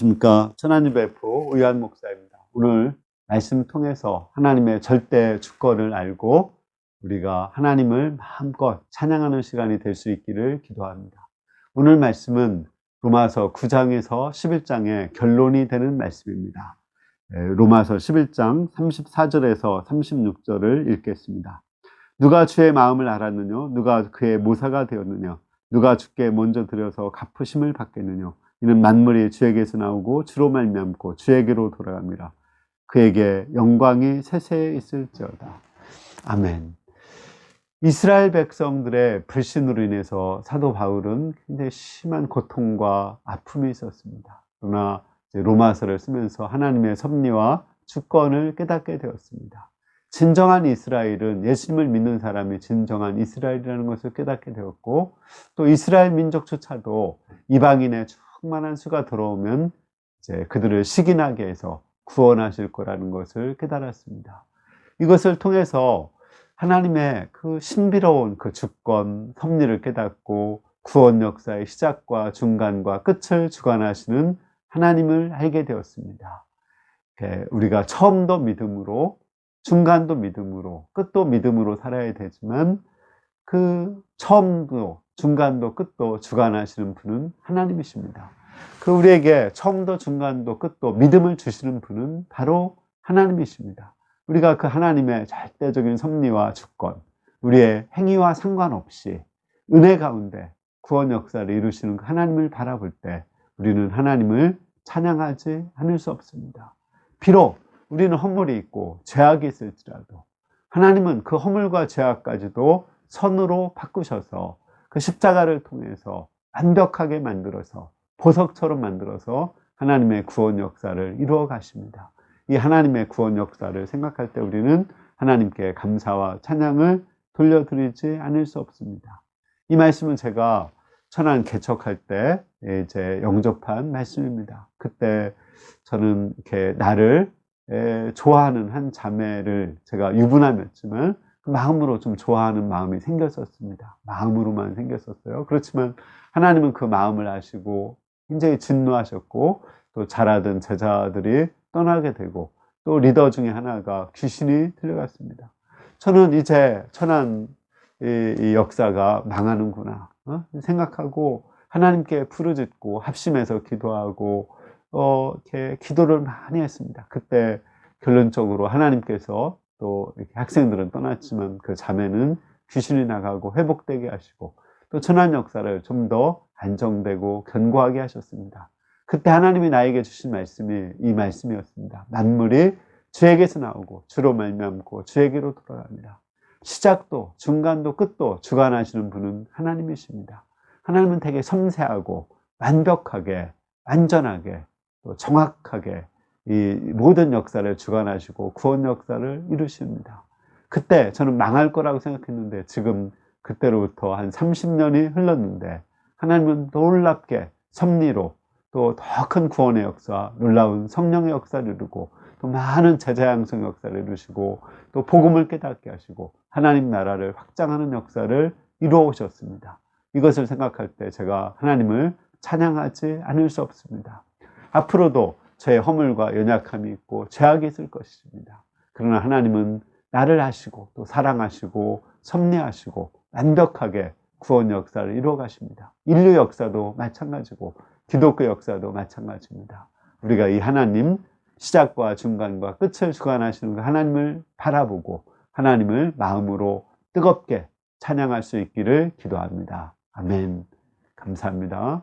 안녕하십니까. 천안유 배포 의한 목사입니다. 오늘 말씀 통해서 하나님의 절대 주권을 알고 우리가 하나님을 마음껏 찬양하는 시간이 될 수 있기를 기도합니다. 오늘 말씀은 로마서 9장에서 11장의 결론이 되는 말씀입니다. 로마서 11장 34절에서 36절을 읽겠습니다. 누가 주의 마음을 알았느냐? 누가 그의 모사가 되었느냐? 누가 주께 먼저 드려서 갚으심을 받겠느냐? 이는 만물이 주에게서 나오고 주로 말미암고 주에게로 돌아갑니다. 그에게 영광이 세세에 있을지어다. 아멘. 이스라엘 백성들의 불신으로 인해서 사도 바울은 굉장히 심한 고통과 아픔이 있었습니다. 그러나 로마서를 쓰면서 하나님의 섭리와 주권을 깨닫게 되었습니다. 진정한 이스라엘은 예수님을 믿는 사람이 진정한 이스라엘이라는 것을 깨닫게 되었고, 또 이스라엘 민족조차도 이방인의 충만한 수가 들어오면 이제 그들을 식인하게 해서 구원하실 거라는 것을 깨달았습니다. 이것을 통해서 하나님의 그 신비로운 그 주권, 섭리를 깨닫고 구원 역사의 시작과 중간과 끝을 주관하시는 하나님을 알게 되었습니다. 우리가 처음도 믿음으로, 중간도 믿음으로, 끝도 믿음으로 살아야 되지만 그 처음도 중간도 끝도 주관하시는 분은 하나님이십니다. 그 우리에게 처음도 중간도 끝도 믿음을 주시는 분은 바로 하나님이십니다. 우리가 그 하나님의 절대적인 섭리와 주권, 우리의 행위와 상관없이 은혜 가운데 구원 역사를 이루시는 그 하나님을 바라볼 때 우리는 하나님을 찬양하지 않을 수 없습니다. 비록 우리는 허물이 있고 죄악이 있을지라도 하나님은 그 허물과 죄악까지도 선으로 바꾸셔서 그 십자가를 통해서 완벽하게 만들어서 보석처럼 만들어서 하나님의 구원 역사를 이루어 가십니다. 이 하나님의 구원 역사를 생각할 때 우리는 하나님께 감사와 찬양을 돌려드리지 않을 수 없습니다. 이 말씀은 제가 천안 개척할 때 이제 영접한 말씀입니다. 그때 저는 이렇게 나를 좋아하는 한 자매를 제가 유부남이었지만 그 마음으로 좀 좋아하는 마음이 생겼었습니다. 마음으로만 생겼었어요. 그렇지만 하나님은 그 마음을 아시고 굉장히 진노하셨고, 또 잘하던 제자들이 떠나게 되고, 또 리더 중에 하나가 귀신이 들려갔습니다. 저는 이제 천안 이 역사가 망하는구나 생각하고 하나님께 부르짖고 합심해서 기도하고 이렇게 기도를 많이 했습니다. 그때 결론적으로 하나님께서 또 이렇게 학생들은 떠났지만 그 자매는 귀신이 나가고 회복되게 하시고, 또 천안 역사를 좀 더 안정되고 견고하게 하셨습니다. 그때 하나님이 나에게 주신 말씀이 이 말씀이었습니다. 만물이 주에게서 나오고 주로 말미암고 주에게로 돌아갑니다. 시작도 중간도 끝도 주관하시는 분은 하나님이십니다. 하나님은 되게 섬세하고 완벽하게 완전하게 또 정확하게 이 모든 역사를 주관하시고 구원 역사를 이루십니다. 그때 저는 망할 거라고 생각했는데 지금 그때로부터 한 30년이 흘렀는데 하나님은 놀랍게 섭리로 또 더 큰 구원의 역사, 놀라운 성령의 역사를 이루고 또 많은 제자 양성 역사를 이루시고 또 복음을 깨닫게 하시고 하나님 나라를 확장하는 역사를 이루어 오셨습니다. 이것을 생각할 때 제가 하나님을 찬양하지 않을 수 없습니다. 앞으로도 저의 허물과 연약함이 있고 죄악이 있을 것입니다. 그러나 하나님은 나를 아시고 또 사랑하시고 섭리하시고 완벽하게 구원 역사를 이루어 가십니다. 인류 역사도 마찬가지고 기독교 역사도 마찬가지입니다. 우리가 이 하나님 시작과 중간과 끝을 주관하시는 그 하나님을 바라보고 하나님을 마음으로 뜨겁게 찬양할 수 있기를 기도합니다. 아멘. 감사합니다.